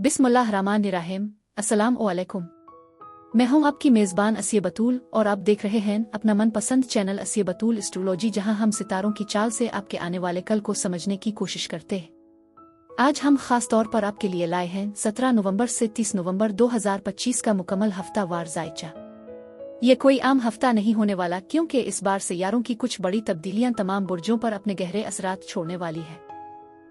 बिस्मिल्लाहिर्रहमानिर्रहीम। अस्सलाम वालेकुम। मैं हूं आपकी मेज़बान असिया बतूल और आप देख रहे हैं अपना मनपसंद चैनल असिया बतूल एस्ट्रोलॉजी, जहां हम सितारों की चाल से आपके आने वाले कल को समझने की कोशिश करते हैं। आज हम खास तौर पर आपके लिए लाए हैं 17 नवंबर से 30 नवंबर 2025 का मुकम्मल हफ्ता वार जायचा। ये कोई आम हफ्ता नहीं होने वाला, क्योंकि इस बार सियारों की कुछ बड़ी तब्दीलियां तमाम बुर्जों पर अपने गहरे असरात छोड़ने वाली है।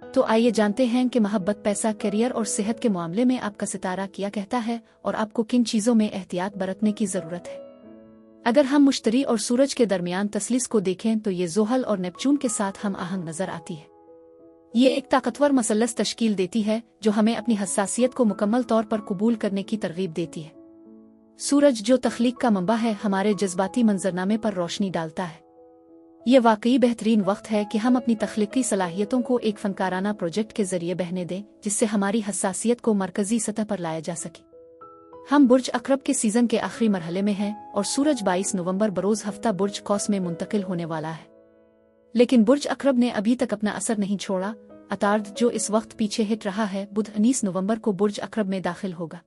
तो आइए जानते हैं कि मोहब्बत, पैसा, करियर और सेहत के मामले में आपका सितारा क्या कहता है और आपको किन चीजों में एहतियात बरतने की जरूरत है। अगर हम मुश्तरी और सूरज के दरमियान तसलीस को देखें तो ये ज़ोहल और नेपच्यून के साथ हम आहंग नजर आती है। ये एक ताकतवर मसलस तश्कील देती है जो हमें अपनी हसासियत को मुकम्मल तौर पर कबूल करने की तरगीब देती है। सूरज, जो तख्लीक का मंबा है, हमारे जज्बाती मंजरनामे पर रोशनी डालता है। ये वाकई बेहतरीन वक्त है कि हम अपनी तख्लीकी सलाहियतों को एक फनकाराना प्रोजेक्ट के जरिए बहने दें, जिससे हमारी हसासियत को मरकजी सतह पर लाया जा सके। हम बुर्ज अकरब के सीजन के आखिरी मरहले में हैं और सूरज 22 नवंबर बरोज हफ्ता बुर्ज कौस में मुंतकिल होने वाला है। लेकिन बुर्ज अकरब ने अभी तक अपना असर नहीं छोड़ा। अतार्द, जो इस वक्त पीछे हिट रहा है, बुध 19 नवंबर को बुर्ज अकरब में दाखिल होगा।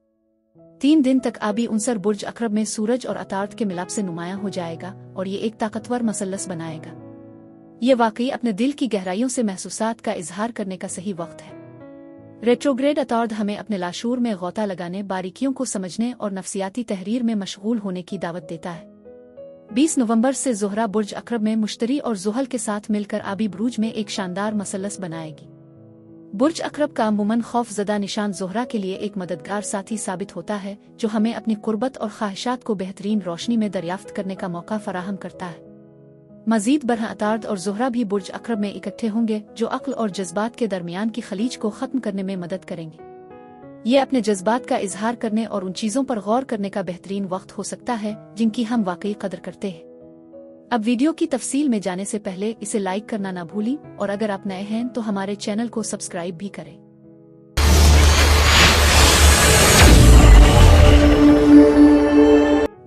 3 दिन तक आबी उनसर बुर्ज अकरब में सूरज और अतार्द के मिलाप से नुमायां हो जाएगा और ये एक ताकतवर मसलस बनाएगा। ये वाकई अपने दिल की गहराइयों से महसूसात का इजहार करने का सही वक्त है। रेट्रोग्रेड अतार्द हमें अपने लाशूर में गौता लगाने, बारीकियों को समझने और नफसियाती तहरीर में मशगूल होने की दावत देता है। 20 नवंबर से ज़ोहरा बुर्ज अकरब में मुश्तरी और ज़ुहल के साथ मिलकर आबी बुरूज में एक शानदार मसलस बनाएगी। बुर्ज अकरब का अमूमन खौफजदा निशान ज़ोहरा के लिए एक मददगार साथी साबित होता है, जो हमें अपनी कुर्बत और ख्वाहिशात को बेहतरीन रोशनी में दरियाफ्त करने का मौका फराहम करता है। मजीद बरह अतार्द और ज़ोहरा भी बुर्ज अकरब में इकट्ठे होंगे, जो अक्ल और जज्बात के दरमियान की खलीज को ख़त्म करने में मदद करेंगे। ये अपने जज्बात का इजहार करने और उन चीज़ों पर गौर करने का बेहतरीन वक्त हो सकता है जिनकी हम वाकई कदर करते हैं। अब वीडियो की तफसील में जाने से पहले इसे लाइक करना ना भूली और अगर आप नए हैं तो हमारे चैनल को सब्सक्राइब भी करें।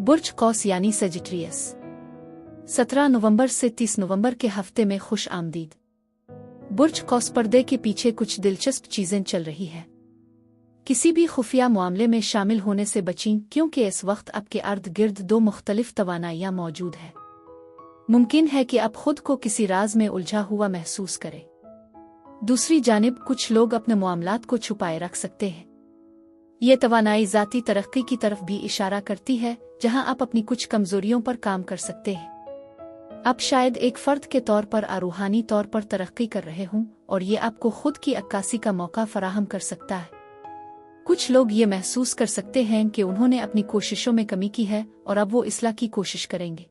बुर्ज कौस यानी सेजिटेरियस, 17 नवंबर से 30 नवंबर के हफ्ते में खुश आमदीद। बुर्ज कौस, पर्दे के पीछे कुछ दिलचस्प चीजें चल रही है। किसी भी खुफिया मामले में शामिल होने से बचें, क्योंकि इस वक्त आपके अर्द गिर्द 2 मुख्तलिफ तवानाइयां मौजूद है। मुमकिन है कि आप खुद को किसी राज में उलझा हुआ महसूस करें। दूसरी जानिब कुछ लोग अपने मामलात को छुपाए रख सकते हैं। ये तवानाई ज़ाती तरक्की की तरफ भी इशारा करती है, जहां आप अपनी कुछ कमजोरियों पर काम कर सकते हैं। आप शायद एक फर्द के तौर पर रूहानी तौर पर तरक्की कर रहे हों और ये आपको खुद की अक्कासी का मौका फराहम कर सकता है। कुछ लोग ये महसूस कर सकते हैं कि उन्होंने अपनी कोशिशों में कमी की है और अब वो इस्लाह की कोशिश करेंगे।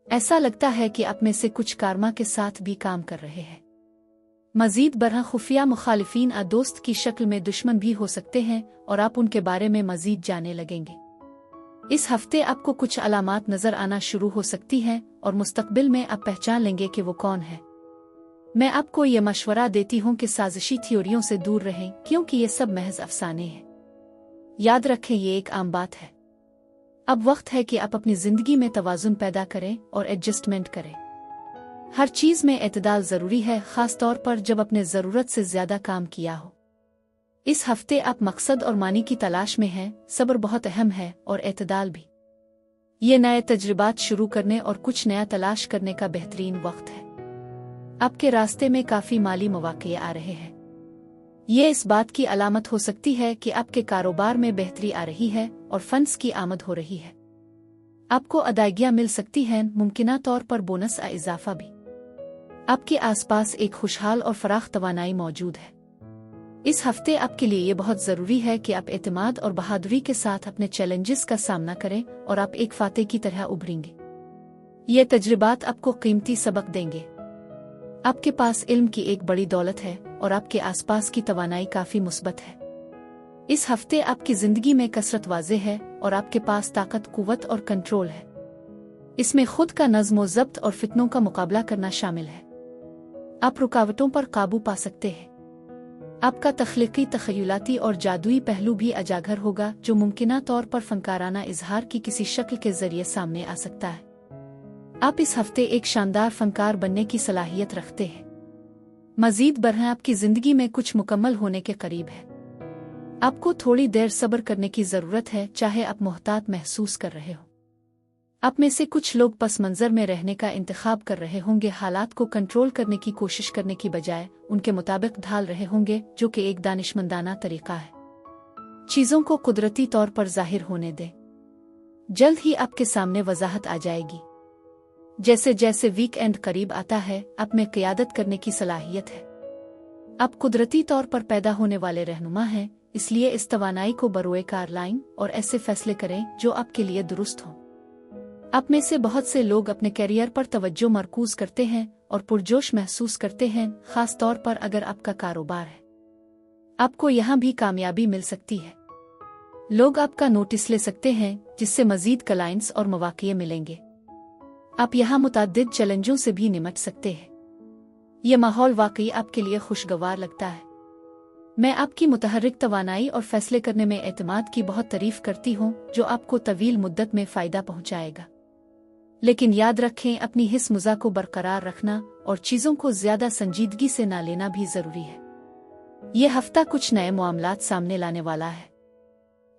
ऐसा लगता है कि आप में से कुछ कारमा के साथ भी काम कर रहे हैं। मजीद बरह खुफिया मुखालिफीन दोस्त की शक्ल में दुश्मन भी हो सकते हैं और आप उनके बारे में मजीद जानने लगेंगे। इस हफ्ते आपको कुछ अलामात नजर आना शुरू हो सकती हैं और मुस्तकबिल में आप पहचान लेंगे कि वो कौन है। मैं आपको ये मशवरा देती हूँ कि साजिशी थ्योरियों से दूर रहें, क्योंकि ये सब महज अफसाने हैं। याद रखें, ये एक आम बात है। अब वक्त है कि आप अपनी जिंदगी में तवाज़ुन पैदा करें और एडजस्टमेंट करें। हर चीज में एतदाल जरूरी है, खास तौर पर जब अपने जरूरत से ज्यादा काम किया हो। इस हफ्ते आप मकसद और मानी की तलाश में हैं। सब्र बहुत अहम है और एतदाल भी। ये नए तजुर्बात शुरू करने और कुछ नया तलाश करने का बेहतरीन वक्त है। आपके रास्ते में काफी माली मौके आ रहे हैं। ये इस बात की अलामत हो सकती है कि आपके कारोबार में बेहतरी आ रही है और फंड्स की आमद हो रही है। आपको अदायगियां मिल सकती हैं, मुमकिना तौर पर बोनस इजाफा भी। आपके आसपास एक खुशहाल और फराख तवानाई मौजूद है। इस हफ्ते आपके लिए ये बहुत जरूरी है कि आप एतमाद और बहादुरी के साथ अपने चैलेंजेस का सामना करें और आप एक फातेह की तरह उभरेंगे। ये तजुर्बात आपको कीमती सबक देंगे। आपके पास इल्म की एक बड़ी दौलत है और आपके आसपास की तवानाई काफी मुस्बत है। इस हफ्ते आपकी जिंदगी में कसरत वाज़े है और आपके पास ताकत, कुव्वत और कंट्रोल है। इसमें खुद का नज़्म ज़ब्त और फितनों का मुकाबला करना शामिल है। आप रुकावटों पर काबू पा सकते हैं। आपका तख्लीकी, तखयलाती और जादुई पहलू भी अजागर होगा, जो मुमकिना तौर पर फनकाराना इजहार की किसी शक्ल के जरिए सामने आ सकता है। आप इस हफ्ते एक शानदार फनकार बनने की सलाहियत रखते हैं। मजीद बरह आपकी जिंदगी में कुछ मुकम्मल होने के करीब है। आपको थोड़ी देर सब्र करने की जरूरत है, चाहे आप मोहतात महसूस कर रहे हो। आप में से कुछ लोग पस मंजर में रहने का इंतखाब कर रहे होंगे, हालात को कंट्रोल करने की कोशिश करने की बजाय उनके मुताबिक ढाल रहे होंगे, जो कि एक दानिशमंदाना तरीका है। चीजों को कुदरती तौर पर जाहिर होने दें। जल्द ही आपके सामने वजाहत आ जाएगी। जैसे जैसे वीकेंड करीब आता है, आप में क़ियादत करने की सलाहियत है। आप कुदरती तौर पर पैदा होने वाले रहनुमा हैं, इसलिए इस तवानाई को बरोए कार लाएं और ऐसे फैसले करें जो आपके लिए दुरुस्त हों। आप में से बहुत से लोग अपने कैरियर पर तवज्जो मरकूज करते हैं और पुरजोश महसूस करते हैं, खास तौर पर अगर आपका कारोबार है। आपको यहाँ भी कामयाबी मिल सकती है। लोग आपका नोटिस ले सकते हैं, जिससे मजीद क्लाइंट्स और मौक़े मिलेंगे। आप यहाँ मुताद्दिद चैलेंजों से भी निपट सकते हैं। ये माहौल वाकई आपके लिए खुशगवार लगता है। मैं आपकी मुतहर्रिक तवानाई और फैसले करने में एतमाद की बहुत तारीफ करती हूँ, जो आपको तवील मुद्दत में फ़ायदा पहुँचाएगा। लेकिन याद रखें, अपनी हिस्स मुज़ा को बरकरार रखना और चीज़ों को ज़्यादा संजीदगी से ना लेना भी ज़रूरी है। ये हफ्ता कुछ नए मामलात सामने लाने वाला है।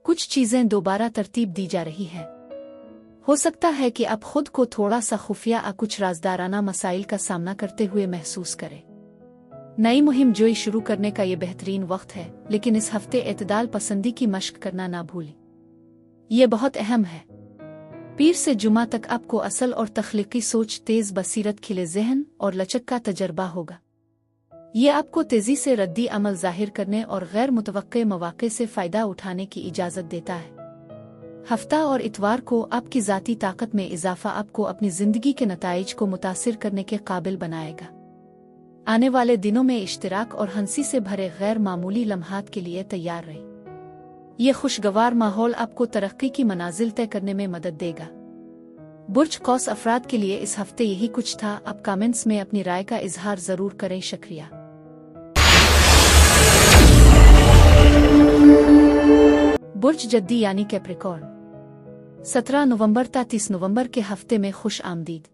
कुछ चीज़ें दोबारा तरतीब दी जा रही हैं। हो सकता है कि आप खुद को थोड़ा सा खुफिया या कुछ राजदाराना मसाइल का सामना करते हुए महसूस करें। नई मुहिम जोई शुरू करने का ये बेहतरीन वक्त है, लेकिन इस हफ्ते एतदाल पसंदी की मश्क करना ना भूलें। ये बहुत अहम है। पीर से जुमा तक आपको असल और तख्लीकी सोच, तेज बसीरत, खिले जहन और लचक का तजर्बा होगा। ये आपको तेजी से रद्दी अमल जाहिर करने और गैर मुतवक्के मौक़े से फ़ायदा उठाने की इजाज़त देता है। हफ्ता और इतवार को आपकी ज़ाती ताकत में इजाफा आपको अपनी ज़िंदगी के नताइज को मुतासिर करने के काबिल बनाएगा। आने वाले दिनों में इश्तिराक और हंसी से भरे गैर मामूली लम्हात के लिए तैयार रहें। ये खुशगवार माहौल आपको तरक्की की मनाजिल तय करने में मदद देगा। बुर्ज कौस अफराद के लिए इस हफ्ते यही कुछ था। आप कमेंट्स में अपनी राय का इजहार ज़रूर करें। शुक्रिया। बुर्ज जद्दी यानी कैप्रिकॉर्न, 17 नवंबर ta 30 नवंबर के हफ्ते में खुश आमदीद।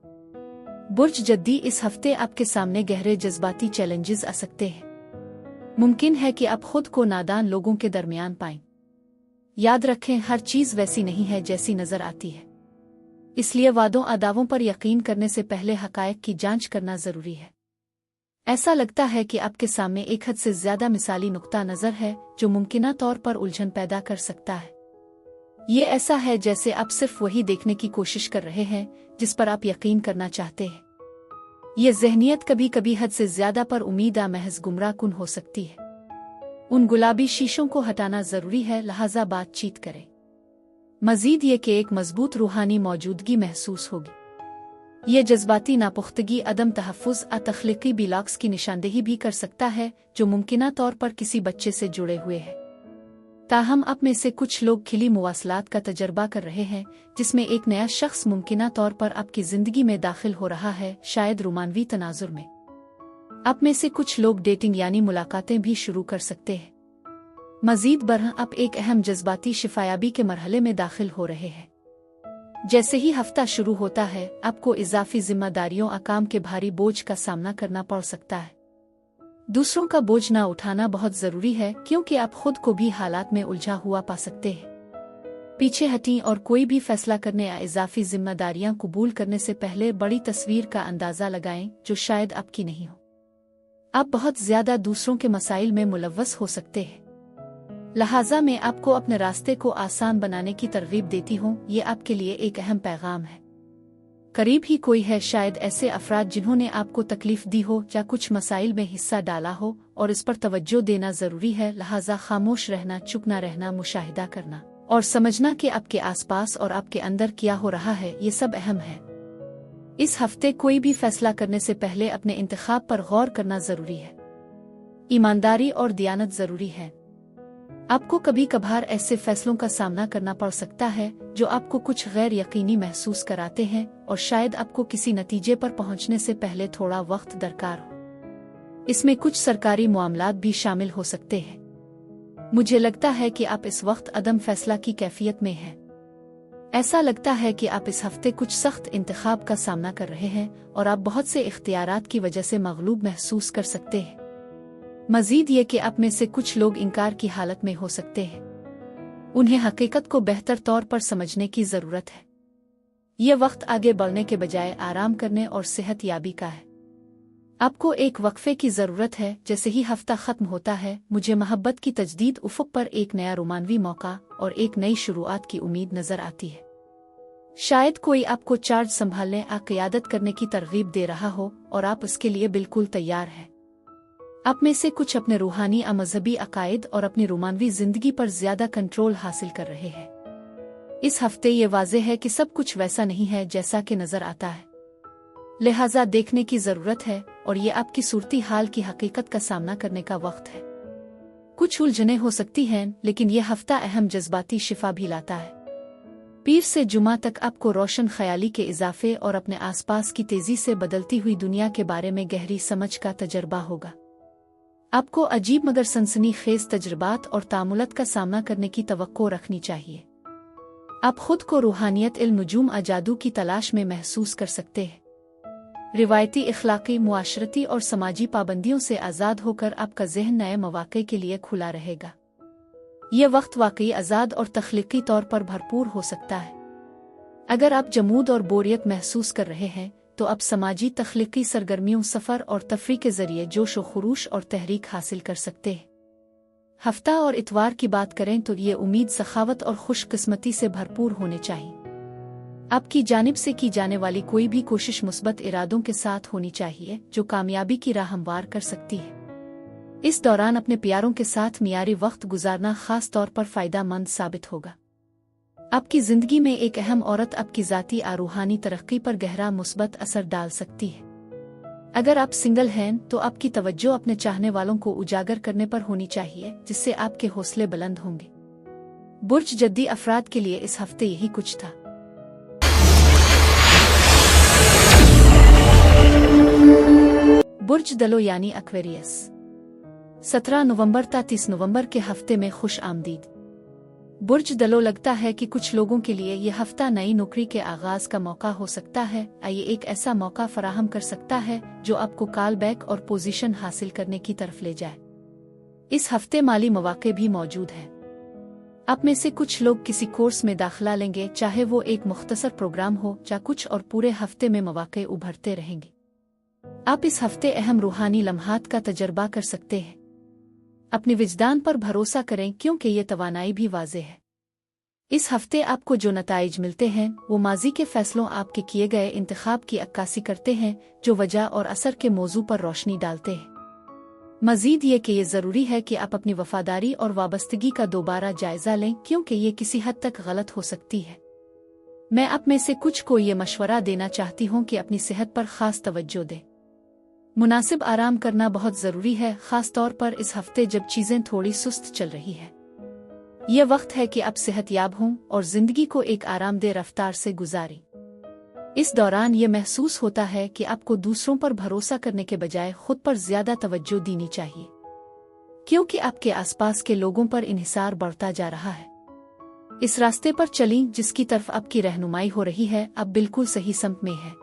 बुर्ज जद्दी, इस हफ्ते आपके सामने गहरे जज्बाती चैलेंजेस आ सकते हैं। मुमकिन है कि आप खुद को नादान लोगों के दरमियान पाएं। याद रखें, हर चीज़ वैसी नहीं है जैसी नजर आती है, इसलिए वादों अदावों पर यकीन करने से पहले हकायक की जांच करना जरूरी है। ऐसा लगता है कि आपके सामने एक हद से ज्यादा मिसाली नुक्ता नजर है, जो मुमकिना तौर पर उलझन पैदा कर सकता है। ये ऐसा है जैसे आप सिर्फ वही देखने की कोशिश कर रहे हैं जिस पर आप यकीन करना चाहते हैं। ये ज़हनियत कभी कभी हद से ज्यादा पर उम्मीद महज गुमराह कुन हो सकती है। उन गुलाबी शीशों को हटाना जरूरी है, लिहाजा बातचीत करें। मजीद ये कि एक मजबूत रूहानी मौजूदगी महसूस होगी। ये जज्बाती नापुख्तगी अदम तहफ़्फ़ुज़ तख्लीकी बिलाक्स की निशानदेही भी कर सकता है, जो मुमकिना तौर पर किसी बच्चे से जुड़े हुए हैं। ताहम आप में से कुछ लोग खिली मुवासलात का तजर्बा कर रहे हैं, जिसमें एक नया शख्स मुमकिना तौर पर आपकी ज़िंदगी में दाखिल हो रहा है, शायद रोमानवी तनाजुर में। आप में से कुछ लोग डेटिंग यानी मुलाकातें भी शुरू कर सकते हैं। मजीद बरह आप एक अहम जज्बाती शिफायाबी के मरहले में दाखिल हो रहे हैं। जैसे ही हफ्ता शुरू होता है, आपको इजाफी जिम्मेदारियों और काम के भारी बोझ का सामना करना पड़ सकता है। दूसरों का बोझ ना उठाना बहुत जरूरी है, क्योंकि आप खुद को भी हालात में उलझा हुआ पा सकते हैं। पीछे हटें और कोई भी फैसला करने या इजाफी जिम्मेदारियां कबूल करने से पहले बड़ी तस्वीर का अंदाजा लगाएं, जो शायद आपकी नहीं हो। आप बहुत ज्यादा दूसरों के मसाइल में मुलव्वस हो सकते हैं, लिहाजा मैं आपको अपने रास्ते को आसान बनाने की तरगीब देती हूँ। ये आपके लिए एक अहम पैगाम है। करीब ही कोई है, शायद ऐसे अफराद जिन्होंने आपको तकलीफ दी हो या कुछ मसाइल में हिस्सा डाला हो, और इस पर तवज्जो देना जरूरी है। लिहाजा खामोश रहना, चुप न रहना, मुशाहिदा करना और समझना कि आपके आसपास और आपके अंदर क्या हो रहा है, ये सब अहम है। इस हफ्ते कोई भी फैसला करने से पहले अपने इंतखाब पर गौर करना जरूरी है। ईमानदारी और दियानत जरूरी है। आपको कभी कभार ऐसे फैसलों का सामना करना पड़ सकता है जो आपको कुछ गैर यकीनी महसूस कराते हैं, और शायद आपको किसी नतीजे पर पहुंचने से पहले थोड़ा वक्त दरकार हो। इसमें कुछ सरकारी मामलात भी शामिल हो सकते हैं। मुझे लगता है कि आप इस वक्त अदम फैसला की कैफियत में हैं। ऐसा लगता है कि आप इस हफ्ते कुछ सख्त इंतखाब का सामना कर रहे हैं और आप बहुत से इख्तियारात की वजह से मगलूब महसूस कर सकते हैं। मजीद ये कि आप में से कुछ लोग इनकार की हालत में हो सकते हैं। उन्हें हकीकत को बेहतर तौर पर समझने की ज़रूरत है। ये वक्त आगे बढ़ने के बजाय आराम करने और सेहत याबी का है। आपको एक वक्फे की ज़रूरत है। जैसे ही हफ्ता ख़त्म होता है, मुझे मोहब्बत की तजदीद उफ़ुक़ पर एक नया रोमानवी मौका और एक नई शुरुआत की उम्मीद नज़र आती है। शायद कोई आपको चार्ज संभालने या क़यादत करने की तरगीब दे रहा हो और आप इसके लिए बिल्कुल तैयार हैं। आप में से कुछ अपने रूहानी या मजहबी अकायद और अपनी रोमानवी ज़िंदगी पर ज़्यादा कंट्रोल हासिल कर रहे हैं। इस हफ्ते ये वाज़ेह है कि सब कुछ वैसा नहीं है जैसा कि नज़र आता है, लिहाजा देखने की ज़रूरत है और ये आपकी सूरती हाल की हकीकत का सामना करने का वक्त है। कुछ उलझनें हो सकती हैं, लेकिन यह हफ्ता अहम जज्बाती शिफा भी लाता है। पीर से जुमा तक आपको रोशन ख्याली के इजाफे और अपने आसपास की तेज़ी से बदलती हुई दुनिया के बारे में गहरी समझ का तजर्बा होगा। आपको अजीब मगर सनसनीखेज तजर्बात और तामुलत का सामना करने की तवक्को रखनी चाहिए। आप खुद को रूहानियत, इल्म, नुजूम और जादू की तलाश में महसूस कर सकते हैं। रिवायती, इखलाकी, मुआशरती और समाजी पाबंदियों से आज़ाद होकर आपका ज़हन नए मौक़े के लिए खुला रहेगा। यह वक्त वाकई आज़ाद और तख्लीकी तौर पर भरपूर हो सकता है। अगर आप जमूद और बोरियत महसूस कर रहे हैं, तो अब समाजी तख्लीकी सरगर्मियों, सफ़र और तफरी के ज़रिए जोश व खुरूश और तहरीक हासिल कर सकते हैं। हफ्ता और इतवार की बात करें तो ये उम्मीद, सखावत और खुशकिस्मती से भरपूर होने चाहिए। आपकी जानिब से की जाने वाली कोई भी कोशिश मुस्बत इरादों के साथ होनी चाहिए, जो कामयाबी की राह हमवार कर सकती है। इस दौरान अपने प्यारों के साथ मियारी वक्त गुजारना खास तौर पर फ़ायदा मंद साबित होगा। आपकी ज़िंदगी में एक अहम औरत आपकी ज़ाती और रूहानी तरक्की पर गहरा मुस्बत असर डाल सकती है। अगर आप सिंगल हैं, तो आपकी तवज्जो अपने चाहने वालों को उजागर करने पर होनी चाहिए, जिससे आपके हौसले बुलंद होंगे। बुर्ज जद्दी अफराद के लिए इस हफ्ते यही कुछ था। बुर्ज दलो यानी एक्वेरियस, 17 नवंबर ta 30 नवंबर के हफ्ते में खुश आमदीद। बुर्ज दलो, लगता है कि कुछ लोगों के लिए यह हफ्ता नई नौकरी के आगाज का मौका हो सकता है। ये एक ऐसा मौका फराहम कर सकता है जो आपको कॉल बैक और पोजीशन हासिल करने की तरफ ले जाए। इस हफ्ते माली मौके भी मौजूद हैं। आप में से कुछ लोग किसी कोर्स में दाखिला लेंगे, चाहे वो एक मुख्तसर प्रोग्राम हो या कुछ, और पूरे हफ्ते में मौके उभरते रहेंगे। आप इस हफ्ते अहम रूहानी लम्हात का तजर्बा कर सकते हैं। अपने विजदान पर भरोसा करें, क्योंकि ये तवानाई भी वाज़े है। इस हफ्ते आपको जो नताइज मिलते हैं, वो माजी के फैसलों, आपके किए गए इंतखाब की अक्कासी करते हैं, जो वजह और असर के मौजू पर रोशनी डालते हैं। मजीद ये कि ये ज़रूरी है कि आप अपनी वफादारी और वाबस्तगी का दोबारा जायज़ा लें, क्योंकि ये किसी हद तक गलत हो सकती है। मैं आप में से कुछ को ये मशवरा देना चाहती हूँ कि अपनी सेहत पर खास तवज्जो दें। मुनासिब आराम करना बहुत ज़रूरी है, ख़ास तौर पर इस हफ्ते जब चीज़ें थोड़ी सुस्त चल रही है। यह वक्त है कि आप सेहतयाब हों और ज़िंदगी को एक आरामदेह रफ्तार से गुजारें। इस दौरान ये महसूस होता है कि आपको दूसरों पर भरोसा करने के बजाय खुद पर ज़्यादा तवज्जो देनी चाहिए, क्योंकि आपके आसपास के लोगों पर इन्हिसार बढ़ता जा रहा है। इस रास्ते पर चलें जिसकी तरफ आपकी रहनुमाई हो रही है, आप बिल्कुल सही समत में है।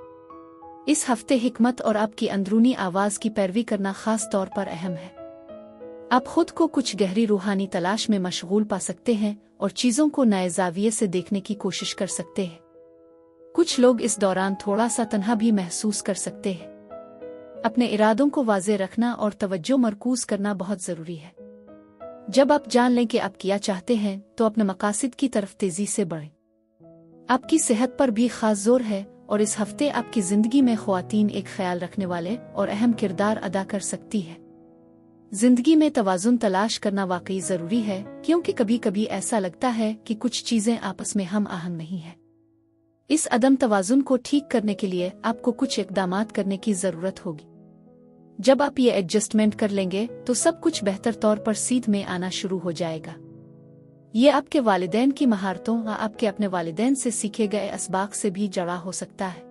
इस हफ्ते हिकमत और आपकी अंदरूनी आवाज़ की पैरवी करना खास तौर पर अहम है। आप खुद को कुछ गहरी रूहानी तलाश में मशगूल पा सकते हैं और चीज़ों को नए ज़ाविये से देखने की कोशिश कर सकते हैं। कुछ लोग इस दौरान थोड़ा सा तन्हा भी महसूस कर सकते हैं। अपने इरादों को वाज़े रखना और तवज्जो मरकूज़ करना बहुत ज़रूरी है। जब आप जान लें कि आप क्या चाहते हैं, तो अपने मकासद की तरफ तेज़ी से बढ़ें। आपकी सेहत पर भी खास जोर है और इस हफ्ते आपकी ज़िंदगी में ख़वातीन एक ख्याल रखने वाले और अहम किरदार अदा कर सकती है। ज़िंदगी में तवाज़ुन तलाश करना वाकई ज़रूरी है, क्योंकि कभी कभी ऐसा लगता है कि कुछ चीज़ें आपस में हम आहंग नहीं हैं। इस अदम तवाज़ुन को ठीक करने के लिए आपको कुछ इक़दामात करने की ज़रूरत होगी। जब आप ये एडजस्टमेंट कर लेंगे, तो सब कुछ बेहतर तौर पर सीध में आना शुरू हो जाएगा। ये आपके वालिदैन की महारतों या आपके अपने वालिदैन से सीखे गए असबाक से भी जड़ा हो सकता है।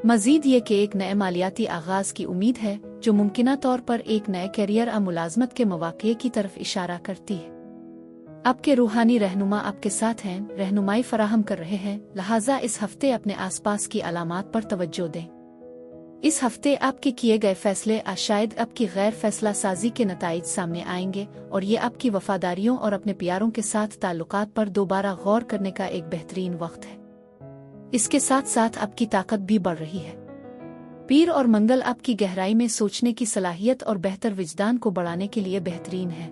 मजीद ये कि एक नए मालियाती आगाज़ की उम्मीद है, जो मुमकिना तौर पर एक नए कैरियर और मुलाजमत के मौक़े की तरफ इशारा करती है। आपके रूहानी रहनुमा आपके साथ हैं, रहनुमाई फराहम कर रहे हैं, लिहाजा इस हफ्ते अपने आसपास की अलामात पर तवज्जो दें। इस हफ्ते आपके किए गए फैसले शायद आपकी गैर फैसला साजी के नताइज सामने आएंगे और ये आपकी वफादारियों और अपने प्यारों के साथ ताल्लुकात पर दोबारा गौर करने का एक बेहतरीन वक्त है। इसके साथ साथ आपकी ताकत भी बढ़ रही है। पीर और मंगल आपकी गहराई में सोचने की सलाहियत और बेहतर विजदान को बढ़ाने के लिए बेहतरीन है।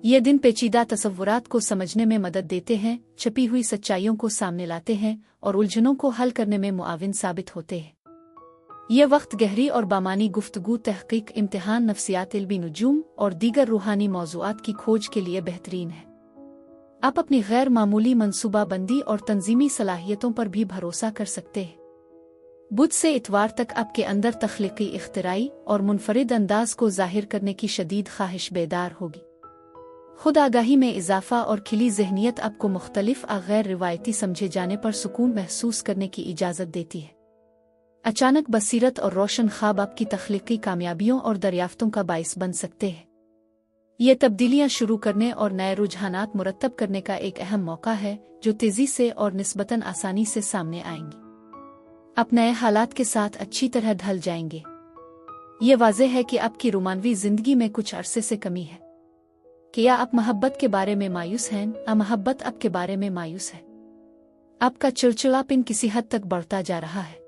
ये दिन पेचीदा तसव्वुरात को समझने में मदद देते हैं, छपी हुई सच्चाइयों को सामने लाते हैं और उलझनों को हल करने में मुआविन साबित होते हैं। यह वक्त गहरी और बामानी गुफ्तगू, तहकीक, इम्तिहान, नफ्सियात, इल्मी नुजूम और दीगर रूहानी मौज़ूआत की खोज के लिए बेहतरीन है। आप अपनी गैर मामूली मनसूबाबंदी और तंजीमी सलाहियतों पर भी भरोसा कर सकते हैं। बुध से इतवार तक आपके अंदर तख्लीकी, इख्तिराई और मुनफरिद अंदाज को जाहिर करने की शदीद ख्वाहिश बेदार होगी। खुद आगाही में इजाफा और खिली जहनियत आपको मुख्तलिफ गैर रिवायती समझे जाने पर सुकून महसूस करने की इजाज़त देती है। अचानक बसीरत और रोशन ख्वाब आपकी तख्लीकी कामयाबियों और दरियाफ्तों का बाइस बन सकते हैं। ये तब्दीलियां शुरू करने और नए रुझानात मुरतब करने का एक अहम मौका है जो तेजी से और निस्बतन आसानी से सामने आएंगी। आप नए हालात के साथ अच्छी तरह ढल जाएंगे। ये वाज़ेह है कि आपकी रोमानवी जिंदगी में कुछ अरसे से कमी है। क्या आप मोहब्बत के बारे में मायूस हैं? मोहब्बत आपके बारे में मायूस है। आपका चिड़चिड़ापन किसी हद तक बढ़ता जा रहा है।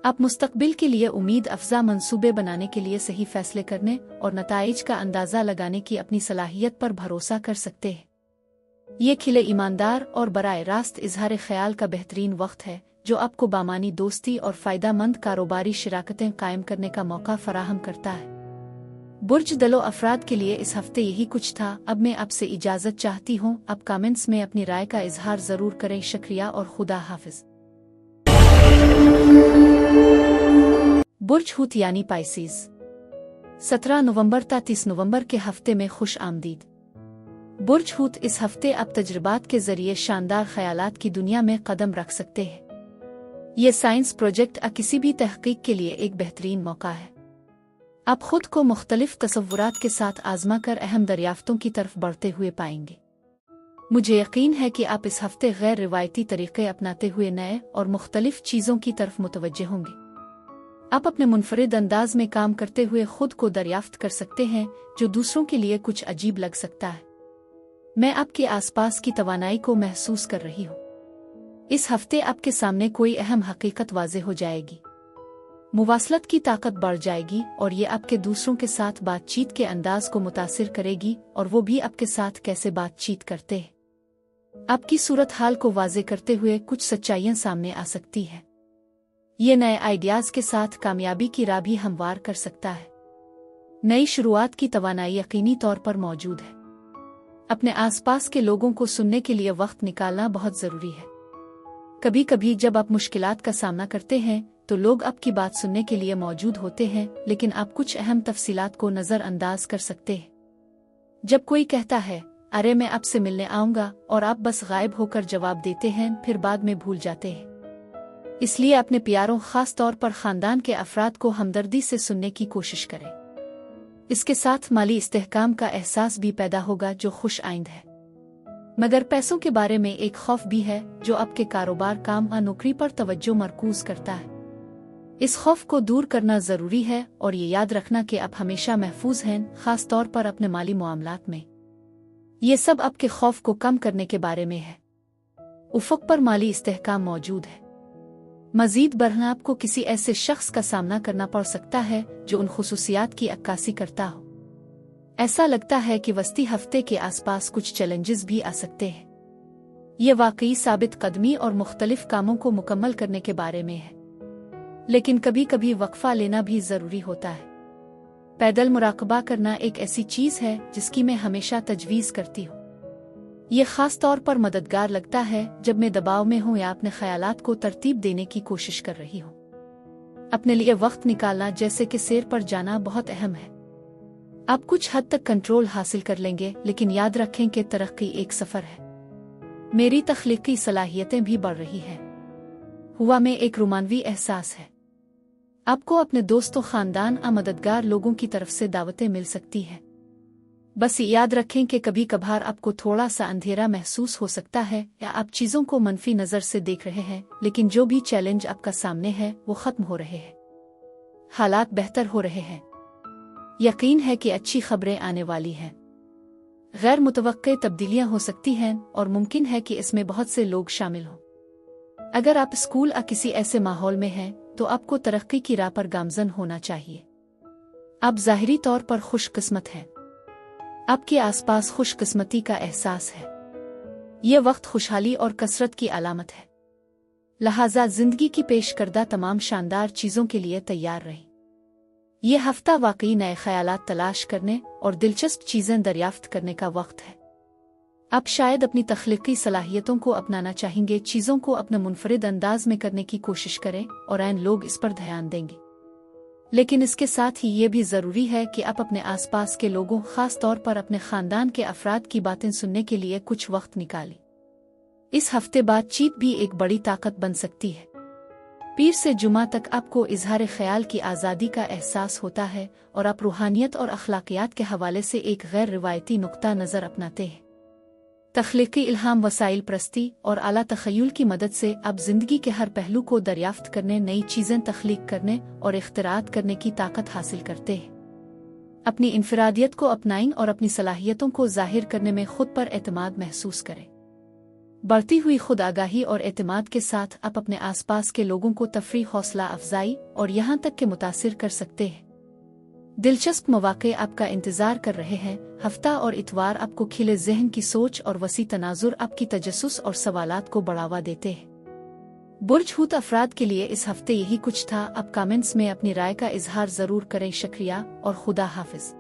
आप मुस्तकबिल के लिए उम्मीद अफजा मंसूबे बनाने के लिए सही फैसले करने और नताइज का अंदाज़ा लगाने की अपनी सलाहियत पर भरोसा कर सकते हैं। ये खिले, ईमानदार और बराए रास्त इजहार ख्याल का बेहतरीन वक्त है जो आपको बामानी दोस्ती और फ़ायदामंद कारोबारी शराकतें कायम करने का मौका फराहम करता है। बुर्ज दलो अफराद के लिए इस हफ्ते यही कुछ था। अब मैं आपसे इजाज़त चाहती हूँ। आप कमेंट्स में अपनी राय का इजहार ज़रूर करें। शुक्रिया और खुदा हाफिज। बुर्ज हूत यानी पाइसीज, 17 नवंबर ta 30 नवंबर के हफ्ते में खुश आमदीद। बुर्ज हूत इस हफ्ते आप तजर्बात के जरिए शानदार ख्यालात की दुनिया में कदम रख सकते हैं। ये साइंस प्रोजेक्ट किसी भी तहकीक के लिए एक बेहतरीन मौका है। आप खुद को मुख्तलिफ तसव्वुरात के साथ आजमा कर अहम दरियाफ्तों की तरफ बढ़ते हुए पाएंगे। मुझे यकीन है कि आप इस हफ्ते गैर रिवायती तरीक़े अपनाते हुए नए और मुख्तलिफ चीज़ों की तरफ मुतवज्जे होंगे। आप अपने मुनफरिद अंदाज में काम करते हुए खुद को दरियाफ्त कर सकते हैं जो दूसरों के लिए कुछ अजीब लग सकता है। मैं आपके आसपास की तवानाई को महसूस कर रही हूँ। इस हफ्ते आपके सामने कोई अहम हकीकत वाज़े हो जाएगी। मुवासलत की ताकत बढ़ जाएगी और ये आपके दूसरों के साथ बातचीत के अंदाज को मुतासिर करेगी और वो भी आपके साथ कैसे बातचीत करते हैं। आपकी सूरत हाल को वाज़े करते हुए कुछ सच्चाइयाँ सामने आ सकती है। ये नए आइडियाज़ के साथ कामयाबी की राह भी हमवार कर सकता है। नई शुरुआत की तवानाई यकीनी तौर पर मौजूद है। अपने आसपास के लोगों को सुनने के लिए वक्त निकालना बहुत ज़रूरी है। कभी कभी जब आप मुश्किलात का सामना करते हैं तो लोग आपकी बात सुनने के लिए मौजूद होते हैं, लेकिन आप कुछ अहम तफसीलात को नज़रअंदाज कर सकते हैं। जब कोई कहता है, अरे मैं आपसे मिलने आऊँगा, और आप बस गायब होकर जवाब देते हैं, फिर बाद में भूल जाते हैं। इसलिए अपने प्यारों, ख़ास तौर पर ख़ानदान के अफराद को हमदर्दी से सुनने की कोशिश करें। इसके साथ माली इस्तेहकाम का एहसास भी पैदा होगा जो खुश आइंद है। मगर पैसों के बारे में एक खौफ भी है जो आपके कारोबार, काम और नौकरी पर तवज्जो मरकूज करता है। इस खौफ को दूर करना ज़रूरी है और ये याद रखना कि आप हमेशा महफूज हैं, ख़ास तौर पर अपने माली मामलात में। ये सब आपके खौफ को कम करने के बारे में है। उफ़क़ पर माली इस्तेहकाम मौजूद है। मज़ीद बढ़ना आपको किसी ऐसे शख्स का सामना करना पड़ सकता है जो उन खुसूसियात की अक्कासी करता हो। ऐसा लगता है कि वस्ती हफ्ते के आसपास कुछ चैलेंजेस भी आ सकते हैं। ये वाकई साबित कदमी और मुख्तलिफ कामों को मुकम्मल करने के बारे में है, लेकिन कभी कभी वक्फा लेना भी ज़रूरी होता है। पैदल मुराकबा करना एक ऐसी चीज़ है जिसकी मैं हमेशा तजवीज़ करती हूँ। ये ख़ास तौर पर मददगार लगता है जब मैं दबाव में हूँ या अपने ख्यालात को तरतीब देने की कोशिश कर रही हूँ। अपने लिए वक्त निकालना, जैसे कि सैर पर जाना, बहुत अहम है। आप कुछ हद तक कंट्रोल हासिल कर लेंगे, लेकिन याद रखें कि तरक्की एक सफ़र है। मेरी तख्लीकी सलाहियतें भी बढ़ रही हैं। हुआ में एक रोमानवी एहसास है। आपको अपने दोस्तों, ख़ानदान और मददगार लोगों की तरफ से दावतें मिल सकती हैं। बस याद रखें कि कभी कभार आपको थोड़ा सा अंधेरा महसूस हो सकता है या आप चीज़ों को मनफी नज़र से देख रहे हैं, लेकिन जो भी चैलेंज आपका सामने है वो ख़त्म हो रहे हैं। हालात बेहतर हो रहे हैं। यकीन है कि अच्छी खबरें आने वाली हैं। गैर मुतवक्के तब्दीलियां हो सकती हैं और मुमकिन है कि इसमें बहुत से लोग शामिल हों। अगर आप स्कूल या किसी ऐसे माहौल में हैं तो आपको तरक्की की राह पर गामजन होना चाहिए। आप ज़ाहिरी तौर पर खुशकिस्मत हैं। आपके आसपास खुशकिस्मती का एहसास है। ये वक्त खुशहाली और कसरत की अलामत है। लिहाजा जिंदगी की पेश करदा तमाम शानदार चीज़ों के लिए तैयार रहें। ये हफ्ता वाकई नए ख्यालात तलाश करने और दिलचस्प चीज़ें दरियाफ्त करने का वक्त है। आप शायद अपनी तख्लीकी सलाहियतों को अपनाना चाहेंगे, चीज़ों को अपने मुनफरिद अंदाज में करने की कोशिश करें और ऐन लोग इस पर ध्यान देंगे। लेकिन इसके साथ ही ये भी ज़रूरी है कि आप अपने आसपास के लोगों, ख़ास तौर पर अपने ख़ानदान के अफराद की बातें सुनने के लिए कुछ वक्त निकालें। इस हफ्ते बातचीत भी एक बड़ी ताकत बन सकती है। पीर से जुमा तक आपको इजहार ख्याल की आज़ादी का एहसास होता है और आप रूहानियत और अखलाकियात के हवाले से एक गैर रिवायती नुक्ता नज़र अपनाते हैं। तख्लीकी इल्हाम, वसाइल परस्ती और आला तख़य्युल की मदद से आप ज़िंदगी के हर पहलू को दरियाफ्त करने, नई चीज़ें तख्लीक करने और इख्तिरात करने की ताकत हासिल करते हैं। अपनी इनफरादियत को अपनाएं और अपनी सलाहियतों को ज़ाहिर करने में खुद पर एतमाद महसूस करें। बढ़ती हुई खुद आगाही और एतमाद के साथ आप अपने आसपास के लोगों को तफरीह, हौसला अफजाई और यहाँ तक के मुतासिर कर सकते हैं। दिलचस्प मौक़े आपका इंतज़ार कर रहे हैं। हफ्ता और इतवार आपको खिले ज़हन की सोच और वसी तनाजुर आपकी तजस्सुस और सवालात को बढ़ावा देते हैं। बुर्ज हूत अफराद के लिए इस हफ्ते यही कुछ था। आप कमेंट्स में अपनी राय का इजहार ज़रूर करें। शुक्रिया और खुदा हाफिज।